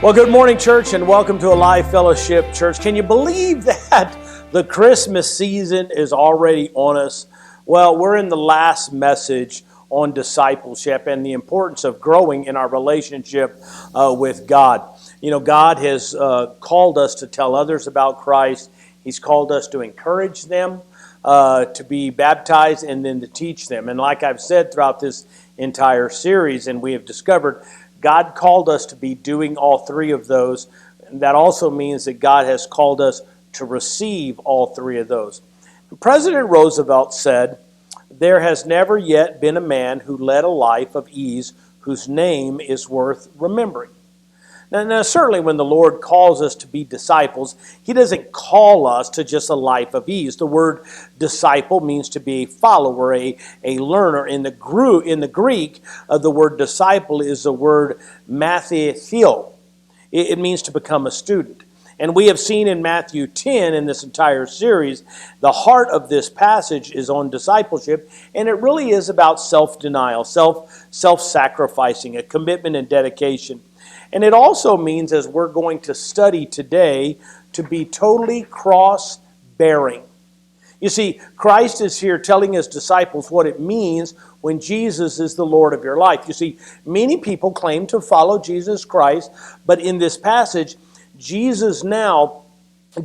Well, good morning, church, and welcome to Alive Fellowship Church. Can you believe that the Christmas season is already on us? Well, we're in the last message on discipleship and the importance of growing in our relationship with God. You know, God has called us to tell others about Christ. He's called us to encourage them, to be baptized, and then to teach them. And like I've said throughout this entire series, and we have discovered, God called us to be doing all three of those. That also means that God has called us to receive all three of those. President Roosevelt said, "There has never yet been a man who led a life of ease whose name is worth remembering." Now, certainly when the Lord calls us to be disciples, He doesn't call us to just a life of ease. The word disciple means to be a follower, a learner. In the Greek, the word disciple is the word mathetheo. It means to become a student. And we have seen in Matthew 10 in this entire series, the heart of this passage is on discipleship, and it really is about self-denial, self-sacrificing, a commitment and dedication. And it also means, as we're going to study today, to be totally cross-bearing. You see, Christ is here telling His disciples what it means when Jesus is the Lord of your life. You see, many people claim to follow Jesus Christ, but in this passage, Jesus now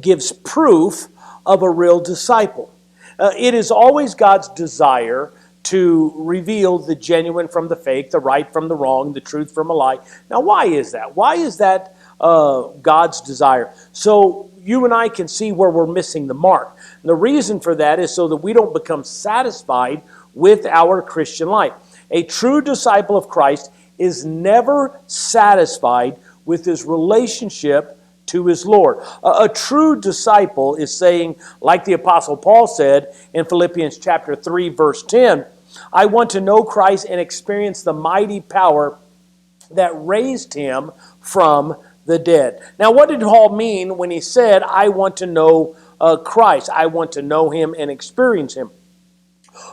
gives proof of a real disciple. It is always God's desire to reveal the genuine from the fake, the right from the wrong, the truth from a lie. Now, why is that? Why is that God's desire? So you and I can see where we're missing the mark. And the reason for that is so that we don't become satisfied with our Christian life. A true disciple of Christ is never satisfied with his relationship to his Lord. A true disciple is saying, like the Apostle Paul said in Philippians chapter 3, verse 10, "I want to know Christ and experience the mighty power that raised Him from the dead." Now, what did Paul mean when he said, "I want to know Christ. I want to know Him and experience Him"?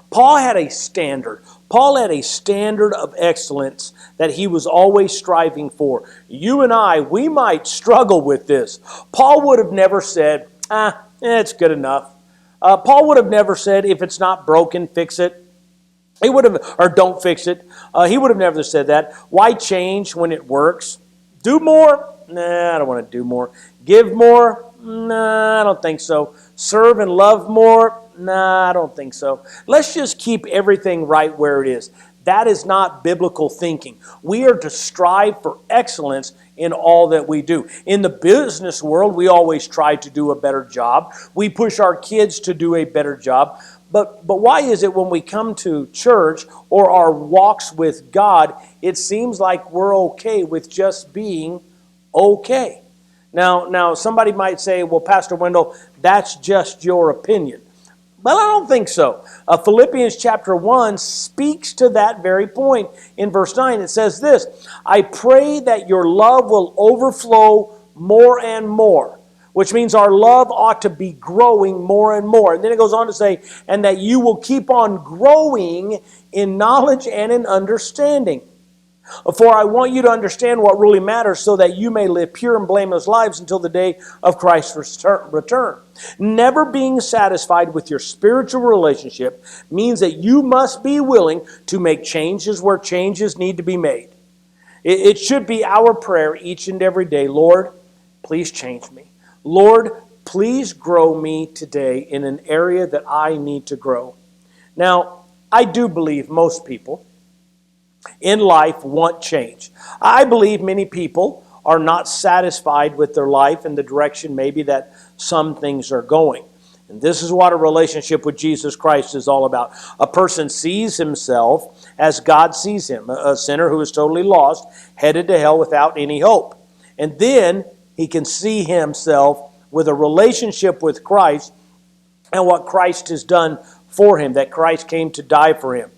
Paul had a standard. Paul had a standard of excellence that he was always striving for. You and I, we might struggle with this. Paul would have never said, it's good enough. Paul would have never said, if it's not broken, fix it. He would have, or don't fix it. He would have never said that. Why change when it works? Do more? Nah, I don't want to do more. Give more? Nah, I don't think so. Serve and love more? Nah, I don't think so. Let's just keep everything right where it is. That is not biblical thinking. We are to strive for excellence in all that we do. In the business world, we always try to do a better job. We push our kids to do a better job. But why is it when we come to church or our walks with God, it seems like we're okay with just being okay? Now somebody might say, well, Pastor Wendell, that's just your opinion. Well, I don't think so. Philippians chapter 1 speaks to that very point. In verse 9, it says this, "I pray that your love will overflow more and more," which means our love ought to be growing more and more. And then it goes on to say, "and that you will keep on growing in knowledge and in understanding. For I want you to understand what really matters so that you may live pure and blameless lives until the day of Christ's return." Never being satisfied with your spiritual relationship means that you must be willing to make changes where changes need to be made. It should be our prayer each and every day, "Lord, please change me. Lord, please grow me today in an area that I need to grow." Now, I do believe most people in life want change. I believe many people are not satisfied with their life and the direction maybe that some things are going. And this is what a relationship with Jesus Christ is all about. A person sees himself as God sees him, a sinner who is totally lost, headed to hell without any hope. And then he can see himself with a relationship with Christ and what Christ has done for him, that Christ came to die for him.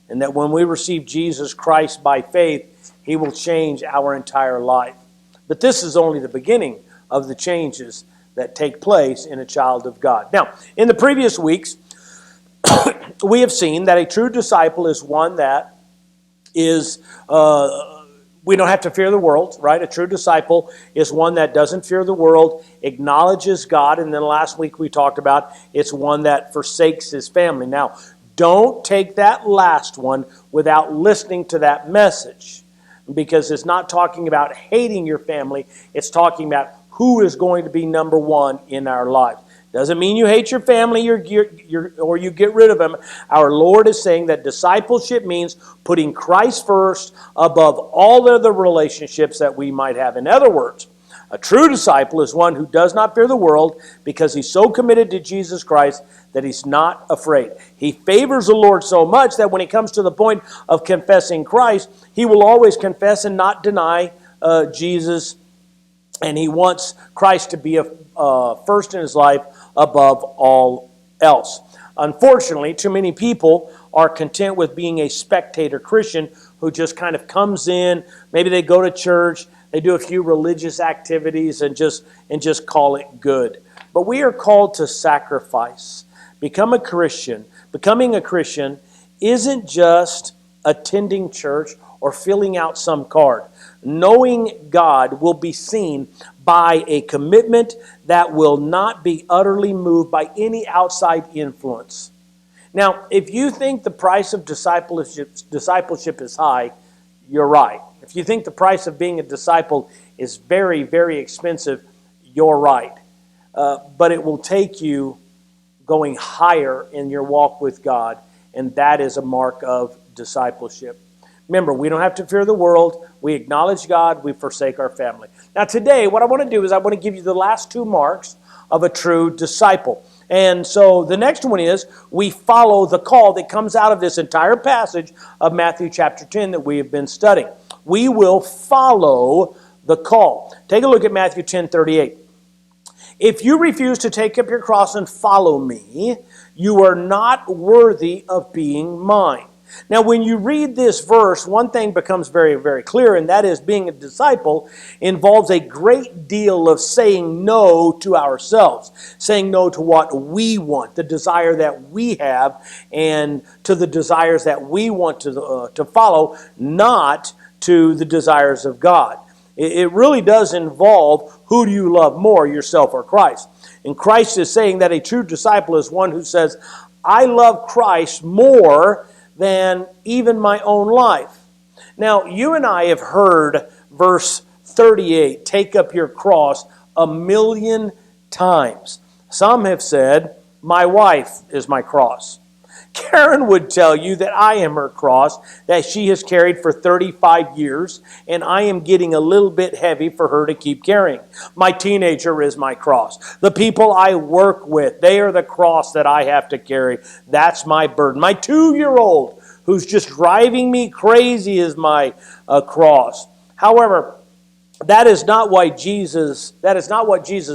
And that when we receive Jesus Christ by faith, He will change our entire life. But this is only the beginning of the changes that take place in a child of God. Now, in the previous weeks, we have seen that a true disciple is one that is We don't have to fear the world, right? A true disciple is one that doesn't fear the world, acknowledges God, and then last week we talked about it's one that forsakes his family. Now, don't take that last one without listening to that message, because it's not talking about hating your family. It's talking about who is going to be number one in our lives. Doesn't mean you hate your family or you get rid of them. Our Lord is saying that discipleship means putting Christ first above all other relationships that we might have. In other words, a true disciple is one who does not fear the world because he's so committed to Jesus Christ that he's not afraid. He favors the Lord so much that when he comes to the point of confessing Christ, he will always confess and not deny Jesus, and he wants Christ to be first in his life above all else. Unfortunately, too many people are content with being a spectator Christian who just kind of comes in, maybe they go to church, they do a few religious activities and just call it good. But we are called to sacrifice. Becoming a Christian isn't just attending church or filling out some card. Knowing God will be seen by a commitment that will not be utterly moved by any outside influence. Now, if you think the price of discipleship is high, you're right. If you think the price of being a disciple is very, very expensive, you're right. But it will take you going higher in your walk with God, and that is a mark of discipleship. Remember, we don't have to fear the world. We acknowledge God. We forsake our family. Now today, what I want to do is I want to give you the last two marks of a true disciple. And so the next one is we follow the call that comes out of this entire passage of Matthew chapter 10 that we have been studying. We will follow the call. Take a look at Matthew 10:38. If you refuse to take up your cross and follow me, you are not worthy of being mine. Now, when you read this verse, one thing becomes very, very clear, and that is being a disciple involves a great deal of saying no to ourselves, saying no to what we want, the desire that we have, and to the desires that we want to follow, not to the desires of God. It really does involve who do you love more, yourself or Christ. And Christ is saying that a true disciple is one who says, I love Christ more than even my own life. Now, you and I have heard verse 38, take up your cross, 1,000,000 times. Some have said, my wife is my cross. Karen would tell you that I am her cross, that she has carried for 35 years, and I am getting a little bit heavy for her to keep carrying. My teenager is my cross. The people I work with, they are the cross that I have to carry. That's my burden. My 2-year-old, who's just driving me crazy, is my cross. However, that is not what Jesus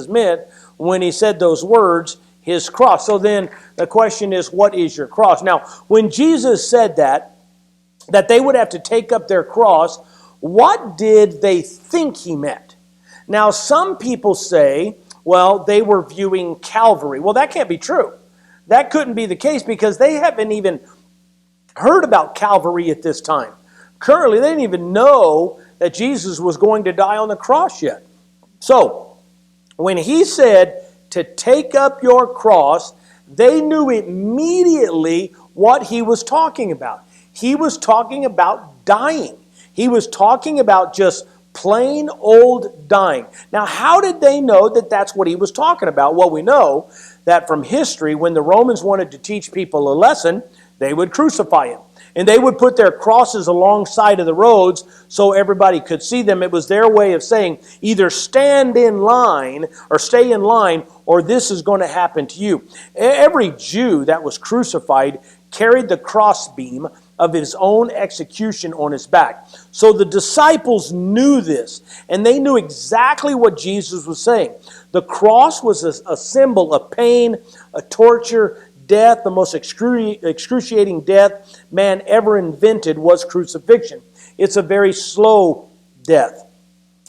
meant when he said those words, his cross. So then the question is, what is your cross? Now, when Jesus said that they would have to take up their cross, what did they think he meant? Now, some people say, well, they were viewing Calvary. Well, that can't be true. That couldn't be the case because they haven't even heard about Calvary at this time. Currently, they didn't even know that Jesus was going to die on the cross yet. So, when he said to take up your cross, they knew immediately what he was talking about. He was talking about dying. He was talking about just plain old dying. Now, how did they know that that's what he was talking about? Well, we know that from history, when the Romans wanted to teach people a lesson, they would crucify him. And they would put their crosses alongside of the roads so everybody could see them. It was their way of saying, either stand in line or stay in line, or this is going to happen to you. Every Jew that was crucified carried the crossbeam of his own execution on his back. So the disciples knew this, and they knew exactly what Jesus was saying. The cross was a symbol of pain, a torture, death. The most excruciating death man ever invented was crucifixion. It's a very slow death.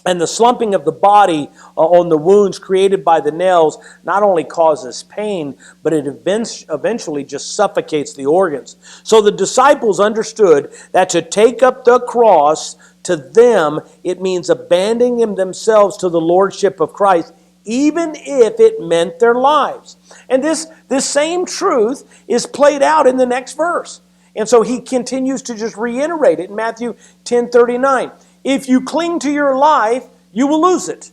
And the slumping of the body on the wounds created by the nails not only causes pain, but it eventually just suffocates the organs. So the disciples understood that to take up the cross To them, it means abandoning themselves to the lordship of Christ, even if it meant their lives. And this same truth is played out in the next verse. And so he continues to just reiterate it in Matthew 10:39. If you cling to your life, you will lose it.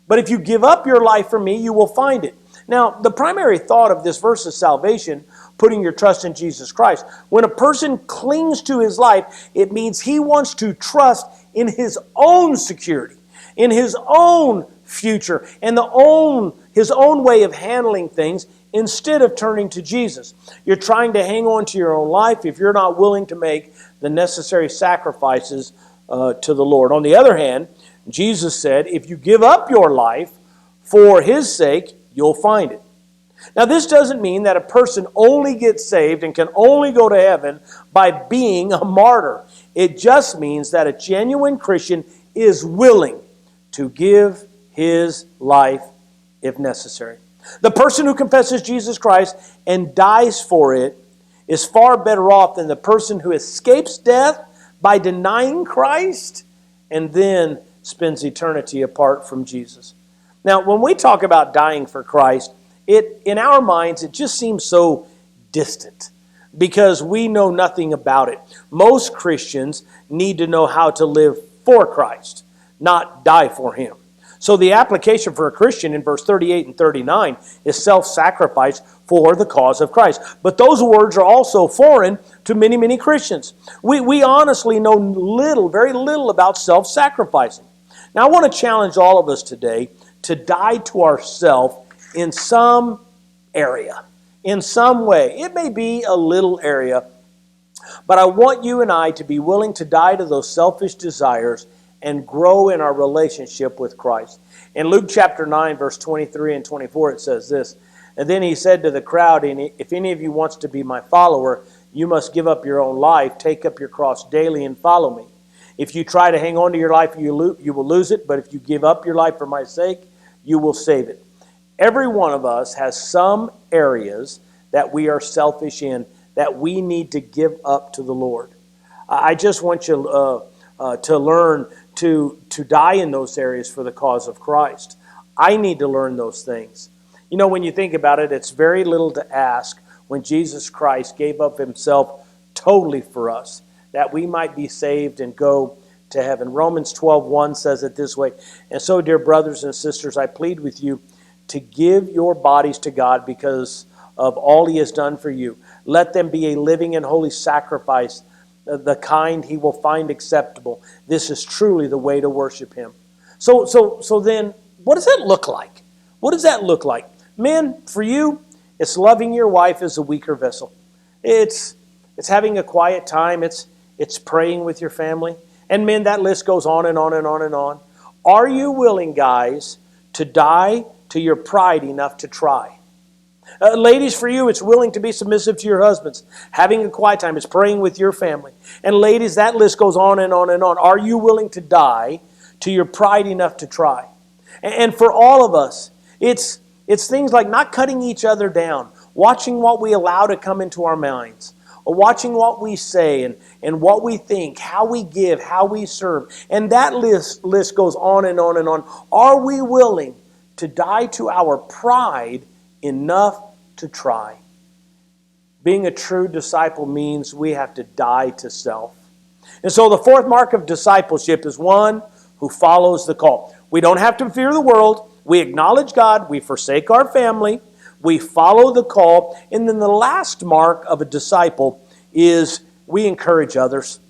But if you give up your life for me, you will find it. Now, the primary thought of this verse is salvation, putting your trust in Jesus Christ. When a person clings to his life, it means he wants to trust in his own security, in his own future, and his own way of handling things instead of turning to Jesus. You're trying to hang on to your own life if you're not willing to make the necessary sacrifices to the Lord. On the other hand, Jesus said, if you give up your life for his sake, you'll find it. Now, this doesn't mean that a person only gets saved and can only go to heaven by being a martyr. It just means that a genuine Christian is willing to give his life if necessary. The person who confesses Jesus Christ and dies for it is far better off than the person who escapes death by denying Christ and then spends eternity apart from Jesus. Now, when we talk about dying for Christ, in our minds, it just seems so distant because we know nothing about it. Most Christians need to know how to live for Christ, not die for him. So the application for a Christian in verse 38 and 39 is self-sacrifice for the cause of Christ. But those words are also foreign to many, many Christians. We honestly know very little about self-sacrificing. Now I want to challenge all of us today to die to ourselves in some area, in some way. It may be a little area, but I want you and I to be willing to die to those selfish desires and grow in our relationship with Christ. In Luke chapter 9, verse 23 and 24, it says this, and then he said to the crowd, if any of you wants to be my follower, you must give up your own life, take up your cross daily and follow me. If you try to hang on to your life, you will lose it, but if you give up your life for my sake, you will save it. Every one of us has some areas that we are selfish in that we need to give up to the Lord. I just want you to learn to die in those areas for the cause of Christ. I need to learn those things. You know, when you think about it, it's very little to ask when Jesus Christ gave up himself totally for us, that we might be saved and go to heaven. Romans 12:1 says it this way, and so, dear brothers and sisters, I plead with you to give your bodies to God because of all he has done for you. Let them be a living and holy sacrifice, the kind he will find acceptable. This is truly the way to worship him. So then, what does that look like? What does that look like? Men, for you, it's loving your wife as a weaker vessel. It's having a quiet time. It's praying with your family. And men, that list goes on and on and on and on. Are you willing, guys, to die to your pride enough to try? Ladies, for you, it's willing to be submissive to your husbands. Having a quiet time. It's praying with your family. And ladies, that list goes on and on and on. Are you willing to die to your pride enough to try? And for all of us, it's things like not cutting each other down, watching what we allow to come into our minds, or watching what we say and what we think, how we give, how we serve. And that list goes on and on and on. Are we willing to die to our pride enough to try? Being a true disciple means we have to die to self. And so the fourth mark of discipleship is one who follows the call. We don't have to fear the world. We acknowledge God. We forsake our family. We follow the call. And then the last mark of a disciple is we encourage others.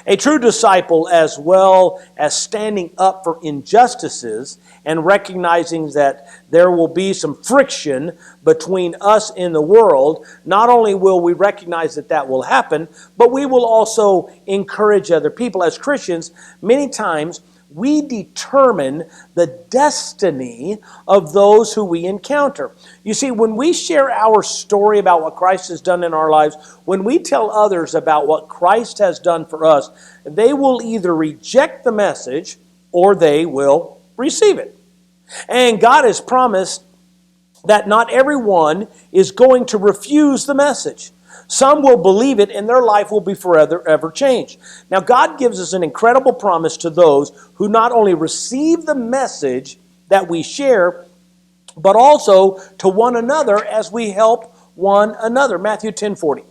A true disciple, as well as standing up for injustices and recognizing that there will be some friction between us and the world, not only will we recognize that that will happen, but we will also encourage other people. As Christians, many times we determine the destiny of those who we encounter. You see, when we share our story about what Christ has done in our lives, when we tell others about what Christ has done for us, they will either reject the message or they will receive it. And God has promised that not everyone is going to refuse the message. Some will believe it and their life will be forever ever changed. Now, God gives us an incredible promise to those who not only receive the message that we share, but also to one another as we help one another. Matthew 10:40.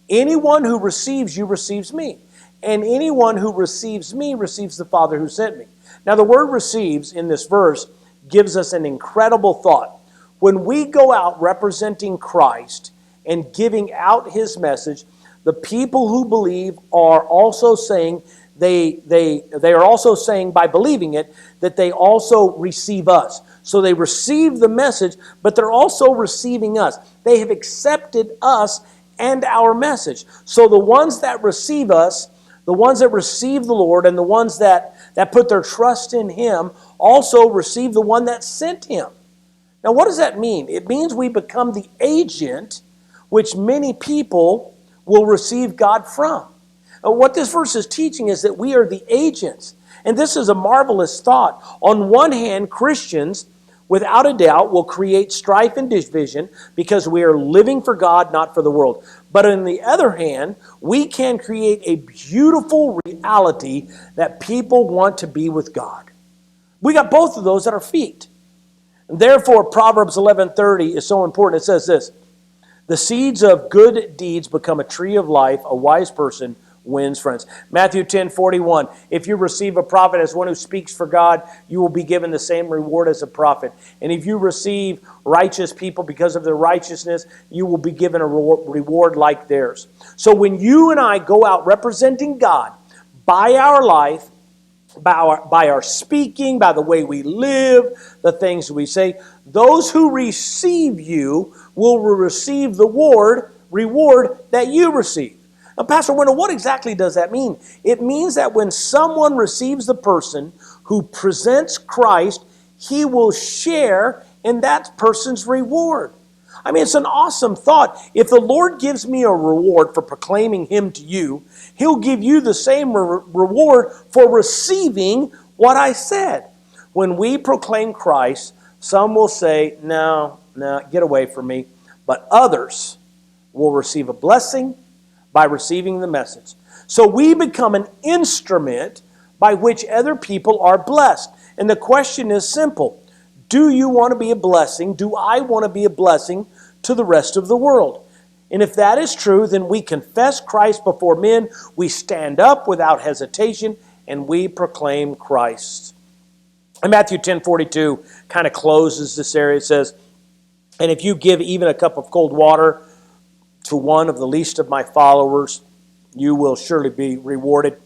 Anyone who receives you receives me, and anyone who receives me receives the Father who sent me. Now, the word receives in this verse gives us an incredible thought. When we go out representing Christ and giving out his message, the people who believe are also saying they are also saying by believing it that they also receive us. So they receive the message, but they're also receiving us. They have accepted us and our message. So the ones that receive us, the ones that receive the Lord, and the ones that put their trust in him also receive the one that sent him. Now, what does that mean? It means we become the agent which many people will receive God from. What this verse is teaching is that we are the agents. And this is a marvelous thought. On one hand, Christians, without a doubt, will create strife and division because we are living for God, not for the world. But on the other hand, we can create a beautiful reality that people want to be with God. We got both of those at our feet. And therefore, Proverbs 11:30 is so important. It says this: the seeds of good deeds become a tree of life. A wise person wins friends. Matthew 10:41. If you receive a prophet as one who speaks for God, you will be given the same reward as a prophet. And if you receive righteous people because of their righteousness, you will be given a reward like theirs. So when you and I go out representing God by our life, by our speaking, by the way we live, the things we say, those who receive you will receive the reward that you receive. Now, Pastor Wendell, what exactly does that mean? It means that when someone receives the person who presents Christ, he will share in that person's reward. I mean, it's an awesome thought. If the Lord gives me a reward for proclaiming him to you, he'll give you the same reward for receiving what I said. When we proclaim Christ, some will say, no, get away from me. But others will receive a blessing by receiving the message. So we become an instrument by which other people are blessed. And the question is simple. Do you want to be a blessing? Do I want to be a blessing to the rest of the world? And if that is true, then we confess Christ before men, we stand up without hesitation, and we proclaim Christ. And Matthew 10:42 kind of closes this area. It says, and if you give even a cup of cold water to one of the least of my followers, you will surely be rewarded.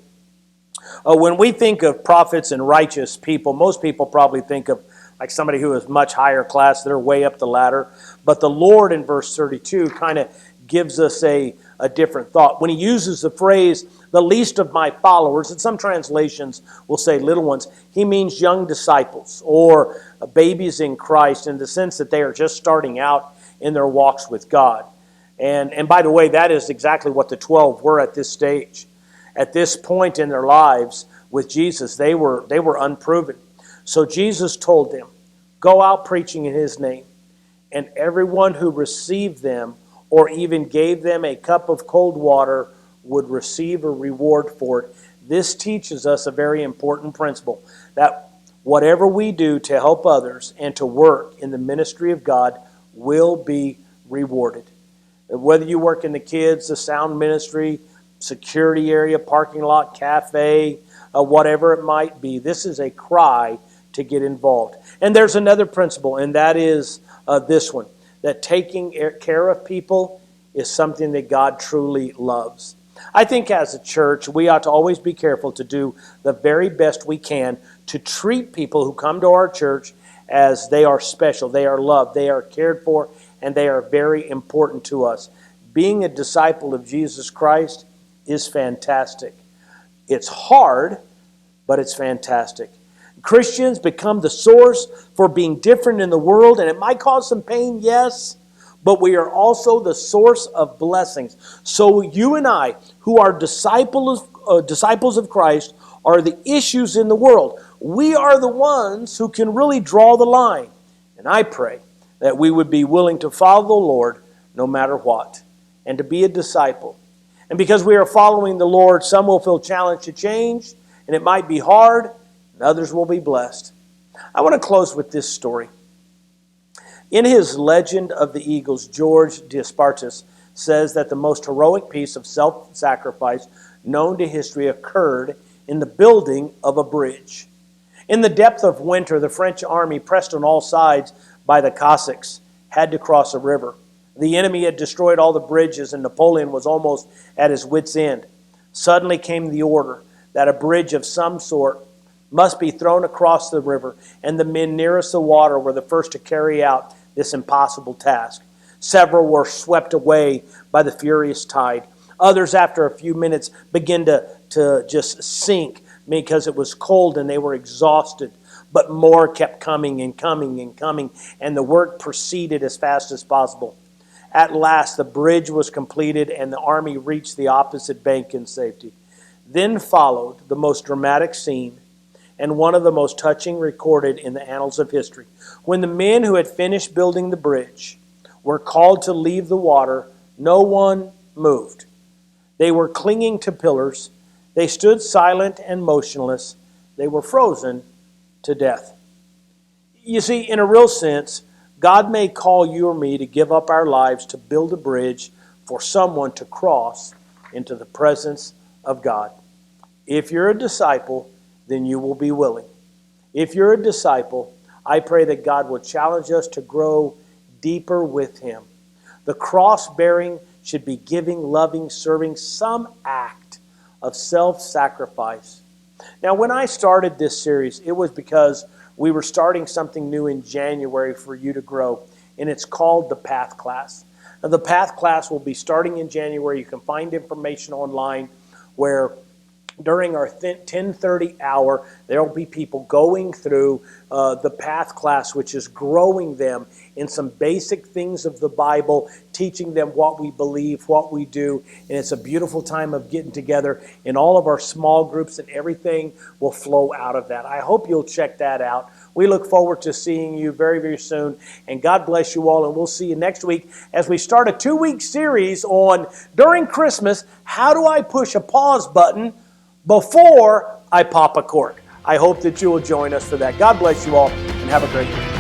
When we think of prophets and righteous people, most people probably think of like somebody who is much higher class, they're way up the ladder. But the Lord in verse 32 kind of gives us a different thought. When he uses the phrase, the least of my followers, and some translations will say little ones, he means young disciples or babies in Christ in the sense that they are just starting out in their walks with God. And by the way, that is exactly what the 12 were at this stage. At this point in their lives with Jesus, they were unproven. So Jesus told them, go out preaching in his name, and everyone who received them or even gave them a cup of cold water would receive a reward for it. This teaches us a very important principle, that whatever we do to help others and to work in the ministry of God will be rewarded. Whether you work in the kids, the sound ministry, security area, parking lot, cafe, whatever it might be, this is a cry to get involved. And there's another principle, and that is this one, that taking care of people is something that God truly loves. I think as a church, we ought to always be careful to do the very best we can to treat people who come to our church as they are special, they are loved, they are cared for, and they are very important to us. Being a disciple of Jesus Christ is fantastic. It's hard, but it's fantastic. Christians become the source for being different in the world, and it might cause some pain, yes, but we are also the source of blessings. So you and I, who are disciples of Christ, are the issues in the world. We are the ones who can really draw the line. And I pray that we would be willing to follow the Lord no matter what. and to be a disciple. And because we are following the Lord, some will feel challenged to change, and it might be hard, and others will be blessed. I want to close with this story. In his Legend of the Eagles, George Despartis says that the most heroic piece of self-sacrifice known to history occurred in the building of a bridge. In the depth of winter, the French army, pressed on all sides by the Cossacks, had to cross a river. The enemy had destroyed all the bridges, and Napoleon was almost at his wit's end. Suddenly came the order that a bridge of some sort must be thrown across the river, and the men nearest the water were the first to carry out this impossible task. Several were swept away by the furious tide. Others, after a few minutes, began to just sink because it was cold and they were exhausted. But more kept coming and coming and coming, and the work proceeded as fast as possible. At last, the bridge was completed, and the army reached the opposite bank in safety. Then followed the most dramatic scene, and one of the most touching recorded in the annals of history. When the men who had finished building the bridge were called to leave the water, no one moved. They were clinging to pillars. They stood silent and motionless. They were frozen to death. You see, in a real sense, God may call you or me to give up our lives to build a bridge for someone to cross into the presence of God. If you're a disciple, then you will be willing. If you're a disciple, I pray that God will challenge us to grow deeper with Him. The cross-bearing should be giving, loving, serving, some act of self-sacrifice. Now, when I started this series, it was because we were starting something new in January for you to grow, and it's called the Path Class. Now, the Path Class will be starting in January. You can find information online where during our 10:30 hour, there will be people going through the Path Class, which is growing them in some basic things of the Bible, teaching them what we believe, what we do. And it's a beautiful time of getting together in all of our small groups, and everything will flow out of that. I hope you'll check that out. We look forward to seeing you very, very soon. And God bless you all. And we'll see you next week as we start a 2-week series on, during Christmas, how do I push a pause button before I pop a cork? I hope that you will join us for that. God bless you all, and have a great week.